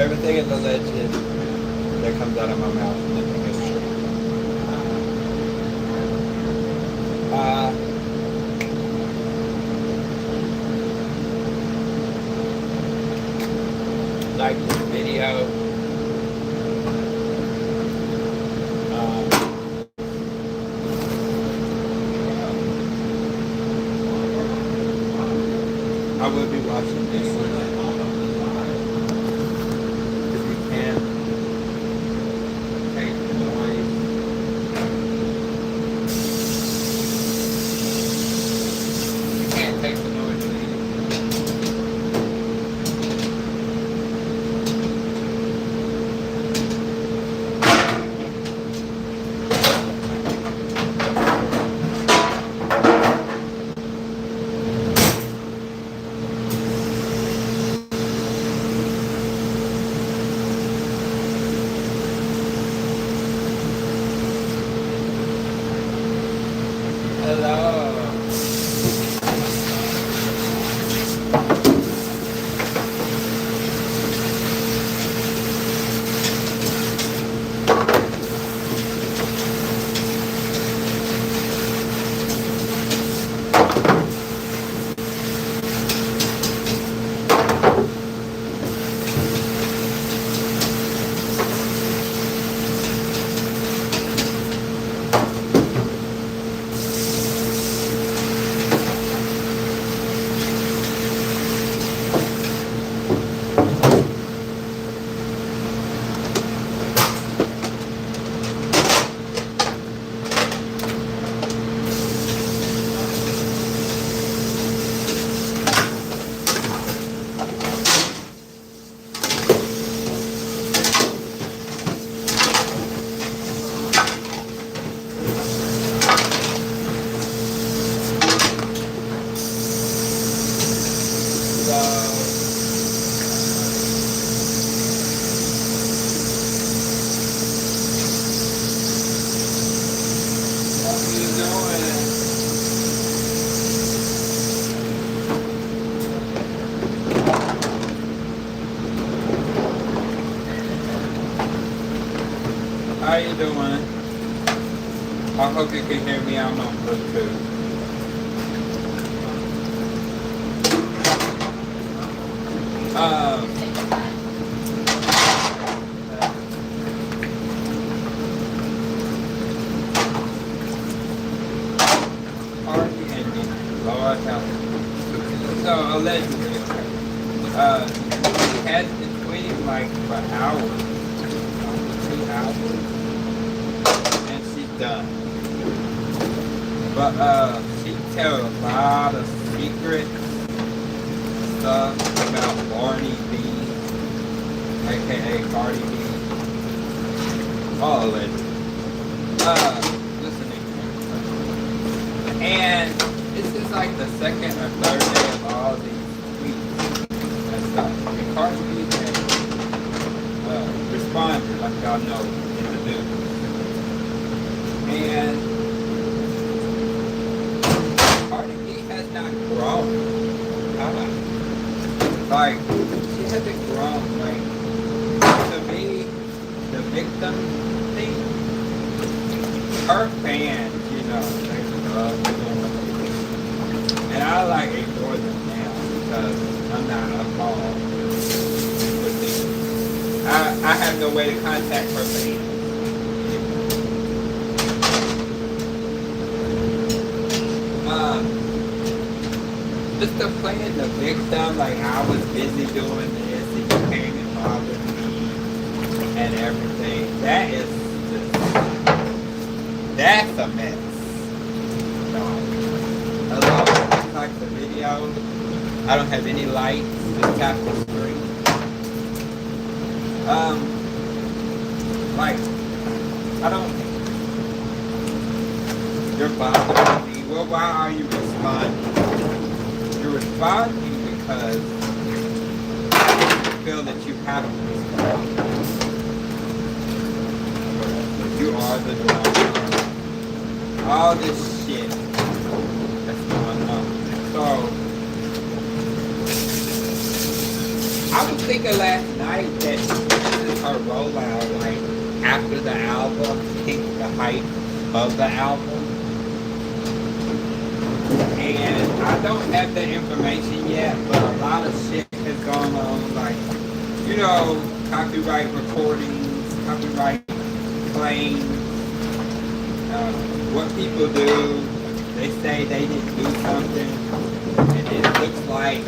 Everything is alleged that comes out of my mouth. Nothing is true. Like this video. I will be watching this one. If you can take the noise. You can't take the noise, please. Hello. How you doing? I hope you can hear me. I'm on Bluetooth. Cardi and Nicki. Lord help me. So allegedly, he has been tweeting like for hours. 2 hours. And she's done. But she tells a lot of secret stuff about Barney B, aka Cardi B. All alleged. Listening. And this is like the second or third day of all these tweets and stuff. And Cardi B has responded, like y'all know, in the news. And Cardi B has not grown. Like, she hasn't grown. Like, to me, the victim thing, her fans, you know, they love doing. And I like ignore them now because I'm not involved with them. I have no way to contact her fans. Just to playing the victim, like I was busy doing this and you came and bothered me and everything. That is just, that's a mess. No. Hello, like the video. I don't have any lights, just tap the screen. Like, I don't, you're bothering me. Well, why are you responding? You're responding because you feel that you have to respond. You are the drama. All this shit that's going on. So, I I was thinking last night that this is her rollout, like after the album, peak the hype of the album. And I don't have the information yet, but a lot of shit has gone on, like, you know, copyright recordings, copyright claims, what people do. They say they didn't do something, and it looks like,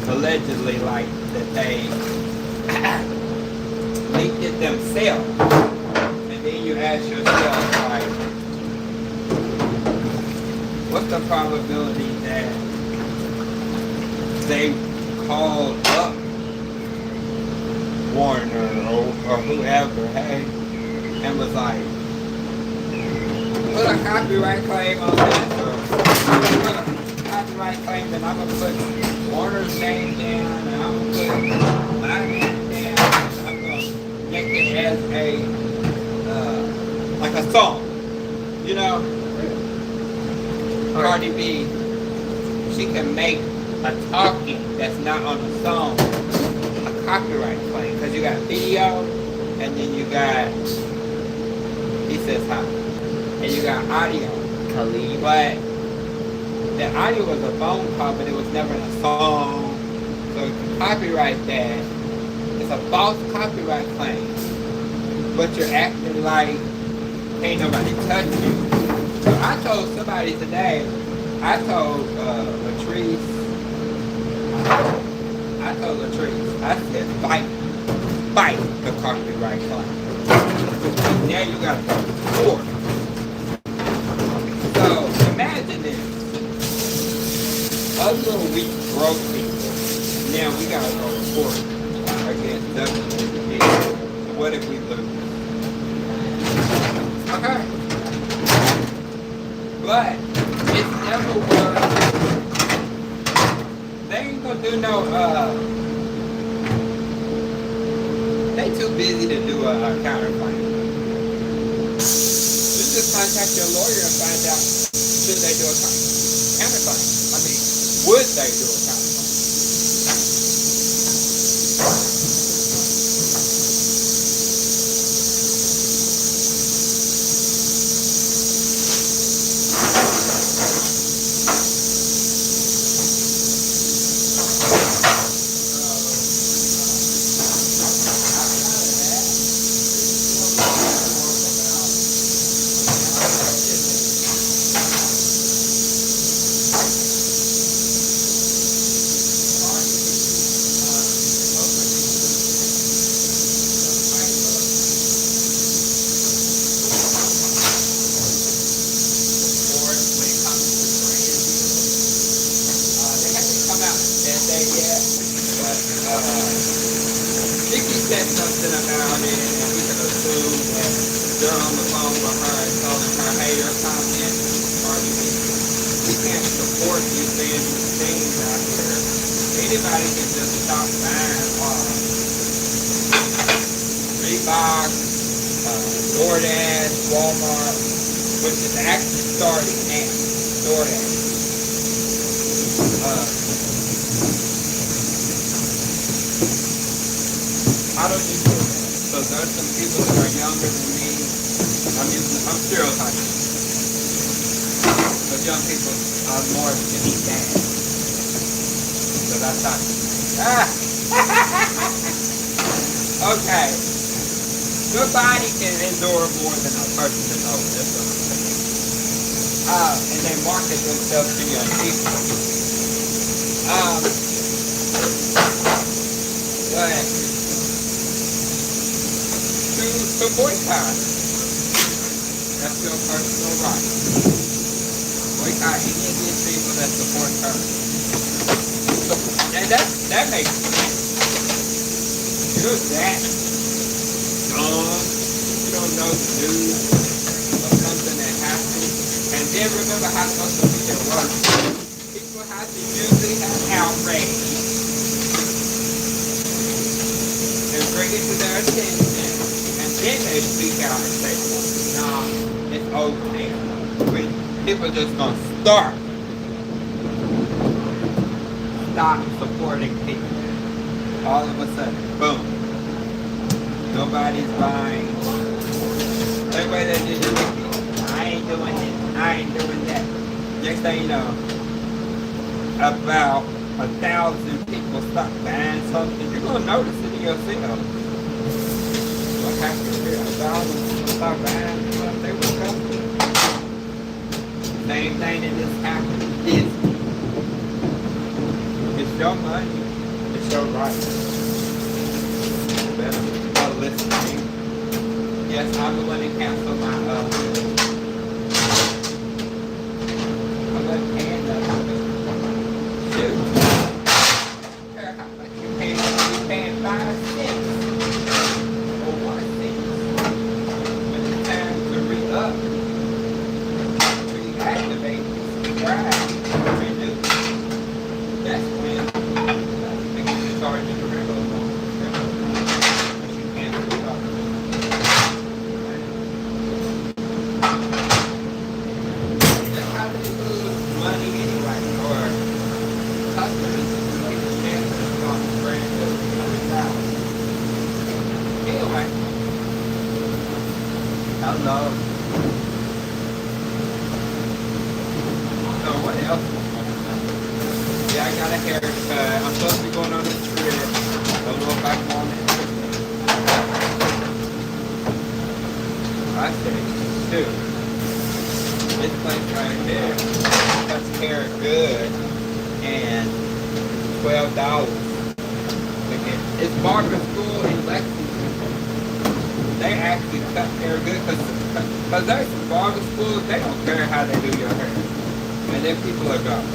allegedly, like that they leaked it themselves. And then you ask yourself, like, what's the probability that they called up Warner or whoever, hey, and was like, put a copyright claim on this, or put a copyright claim, and I'm going to put Warner's name down, and I'm going to put my name down, and I'm going to make it as a, like a song, you know? Cardi B, she can make a talking that's not on a song a copyright claim, because you got video, and then you got, he says hi, and you got audio. Khalid. But the audio was a phone call, but it was never in a song. So if you copyright that, it's a false copyright claim. But you're acting like ain't nobody touch you. So I told somebody today, I told Latrice, I said fight the copyright claim. Now you gotta go to court. So imagine this. Us little weak broke people. Now we gotta go to court against WGP. So what if we lose? Okay. But it's never worked. They ain't gonna do no they too busy to do a counterclaim. Just contact your lawyer and find out should they do a counterclaim. I mean, would they do a counterclaim? Nicki said something about it, and we can assume that they're on the phone with her and telling her, hey, your comment, Cardi B, we can't support you saying these things out here. Anybody can just stop buying Reebok, DoorDash, Walmart, which is actually starting now, DoorDash. I don't use DoorDash. So there's some people that are younger than me. I'm stereotyping. But young people are more to eat that. So that's not. Okay. Nobody can endure more than a person to know. That's what I'm saying. And they market themselves to young people. But to boycott. That's your personal right. Boycott any of these people that support her. And that makes sense. You're that dumb. You don't know the news of something that happened. And then remember how social media works. People have to usually have outrage and bring it to their attention. Then they speak out and say, nah, it's over now. People are just going to stop supporting people. all of a sudden, boom, nobody's buying. Everybody that did the Nicki, I ain't doing this, I ain't doing that. Next thing you know, about 1,000 people stop buying something. You're gonna notice it in yourself. What happened here? 1,000 people stop buying something they were custom. Same thing that just happened is it's your money, it's your right. Better listen to me. Yes, I'm the one that canceled my I'm gonna pay shoot. How much you paying? You paying 5 cents or 1 cent. When it's time to re-up, reactivate, subscribe, renew. That's when they can charge you the regular amount. But you can't do it. That's how they lose money anyway, or customers who get the chance to go on the brand new $100,000. Anyway, hello. So what else? Yeah, I got a haircut. I'm supposed to be going on a trip. Don't know if I can on it. I said, shoot. This place right here cuts hair good and $12. It's barber school in Lexington. They actually cut hair good because there's some barber schools, they don't care how they do your hair. And then people are going,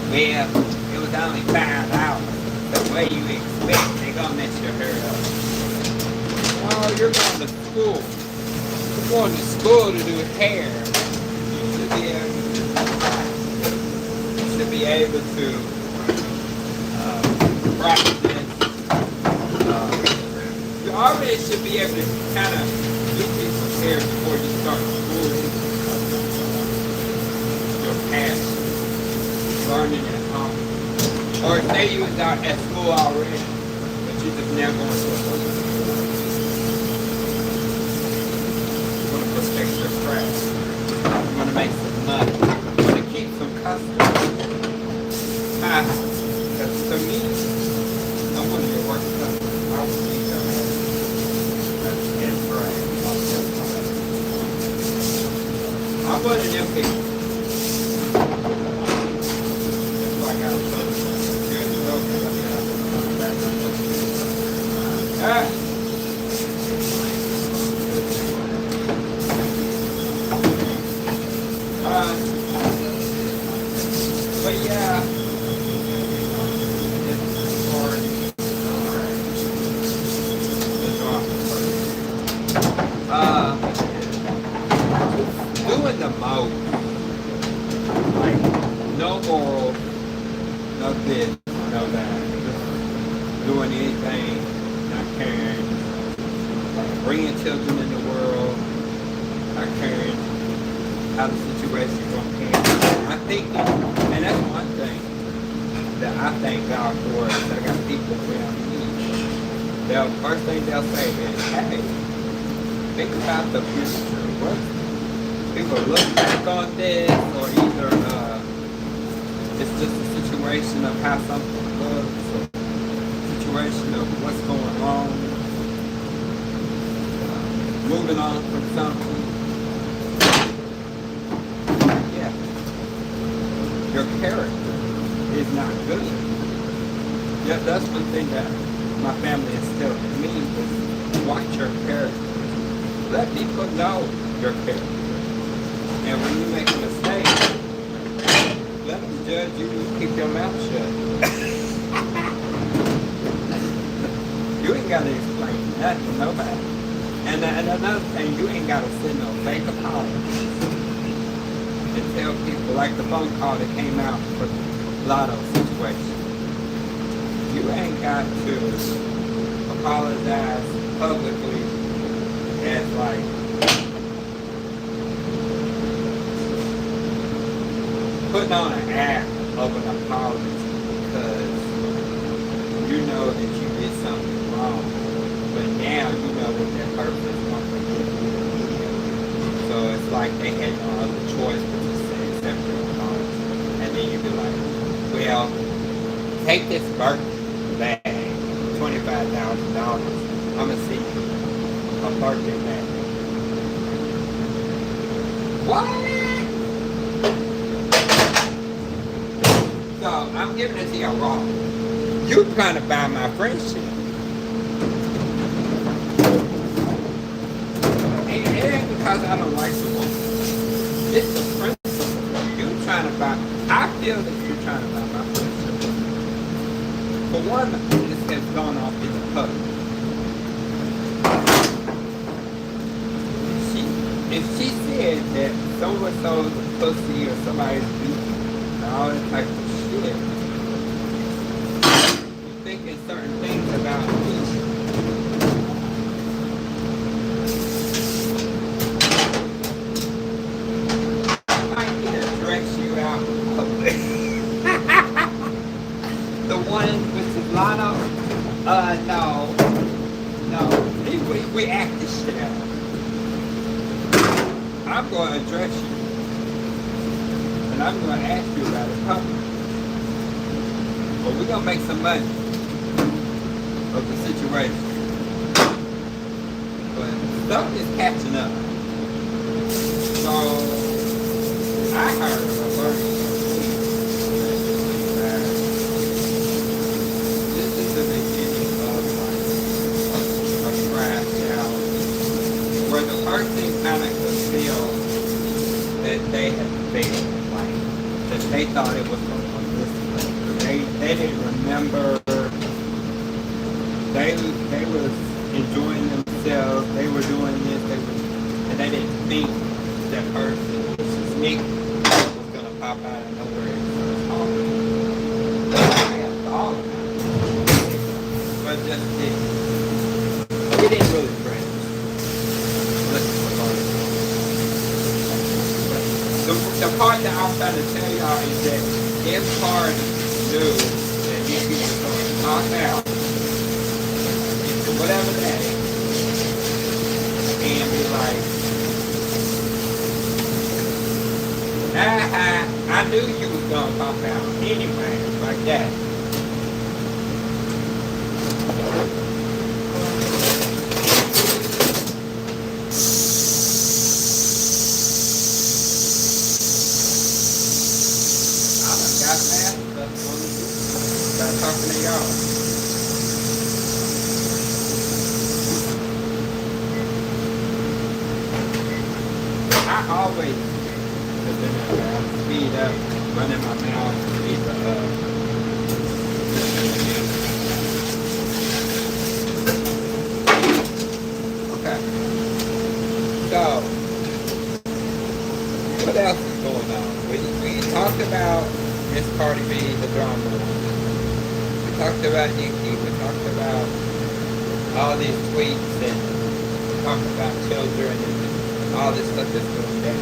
well, it was only $5. The way you expect, they're going to mess your hair up. Oh, you're going to school. You're going to school to do hair. You should be able to practice. You already should be able to kind of do people's hair before you start school. Your passion, learning at home. Or say you was out at school already, but you just never going to school. You want to perfect your craft. You want to make some money. You want to keep some customers. Because to me, I want to get work customers. I want to keep them. That's right. I'm one of them people. That's why I got a son. But yeah, doing the most, like no oral, no this, no that, just doing anything, not caring, bringing children in the world, not caring how the situation is going to end. I think, and that's one thing that I thank God for, is I got people around me. The first thing they'll say is, hey, think about the future. People look back on this, or either it's just a situation of how something looks, or a situation of what's going on, moving on from something. Yeah, your character is not good. Yeah, that's one thing that my family is telling me, is watch your character. Let people know your character. And when you make a mistake, let them judge you. You keep your mouth shut. You ain't got to explain that to nobody. And another thing, you ain't got to send no fake apology and tell people, like the phone call that came out for Lotto situation. You ain't got to apologize publicly as like, putting on an act of an apology because you know that you like they had no other choice but to say accept your dollars. And then you'd be like, well, take this birthday bag, $25,000. I'm gonna see you a birthday bag. What? So I'm giving it to you raw. You trying to buy my friendship. And it ain't because I don't like the woman. It's the principle. You trying to buy. I feel that you're trying to buy my friendship. For one, this has gone off in the public. If she said that so-and-so's a pussy or somebody's beat and all that type of shit, you're thinking certain things about me. I might need to dress you out in public. The one with the Lotto? No. We act this shit out. I'm going to address you. And I'm going to ask you about it publicly. But we're going to make some money of the situation. But stuff is catching up. So, I heard a version that this is the beginning of like a crash out where the person kind of could feel that they had failed, like that they thought it was going to come this way. They didn't remember. They was enjoying themselves. They were doing this. And they didn't think that person, which is Nicki, was going to pop out of nowhere and start talking. I had thought about it, but just didn't. We didn't really friends. The part that I'm trying to tell y'all is that if Cardi knew that Nicki was going to knock out whatever that is, and be like, I knew you was going to pop out anyway, like that. Talking to y'all. I always have been able to speed up, running my mouth, speed up. Okay. So, what else is going on? We talked about Miss Cardi B, the drama. We talked about Nicki, we talked about all these tweets and we talked about children and all this stuff that's going down.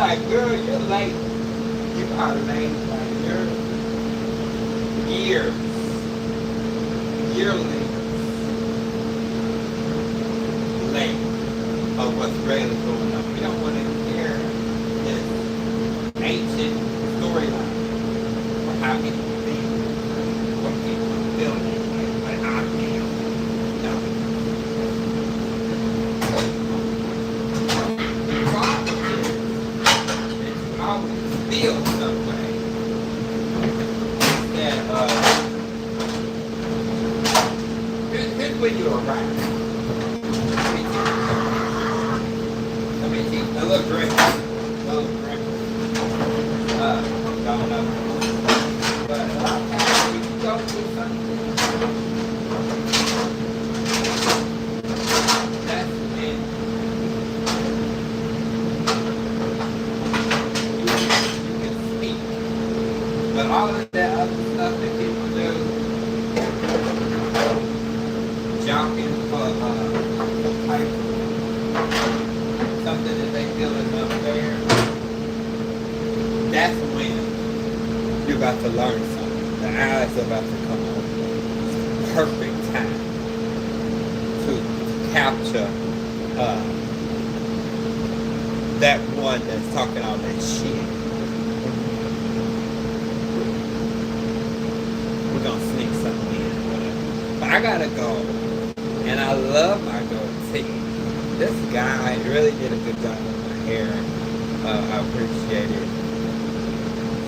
like, girl, you're late. You are late. Like, you're years. Yearly late of what's really going on. We don't want to hear this ancient storyline or how people think, what people are feeling, like I feel. No. The problem is that you always feel some way that here's where you arrive. Let me see. A little drink. A little drink. Going up. But a lot of times you go through something. That's when you can speak. But all of that other stuff that people do, jockeying for some type of something that they feel is unfair, that's when you're about to learn something. The eyes are about to come on. Perfect time to capture that one that's talking all that shit. We're gonna sneak something in, whatever. But I gotta go, and I love my goatee. This guy really did a good job with my hair. I appreciate it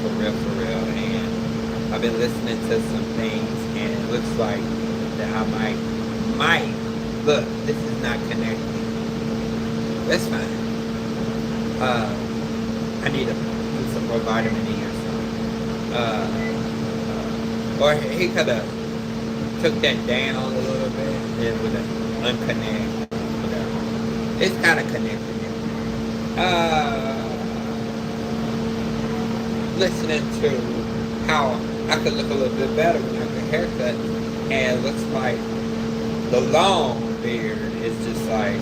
for real, and I've been listening to some things, and it looks like that I might, look, this is not connected. That's fine. I need to do some more vitamin E or something. Or he could have took that down a little bit, and with an unconnect. It's kind of connected. Listening to how I could look a little bit better with a haircut, and it looks like the long beard is just like,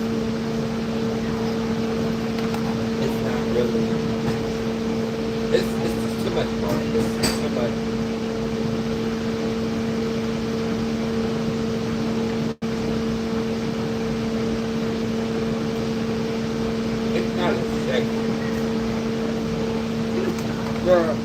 it's not really, it's just too much more. It's too much.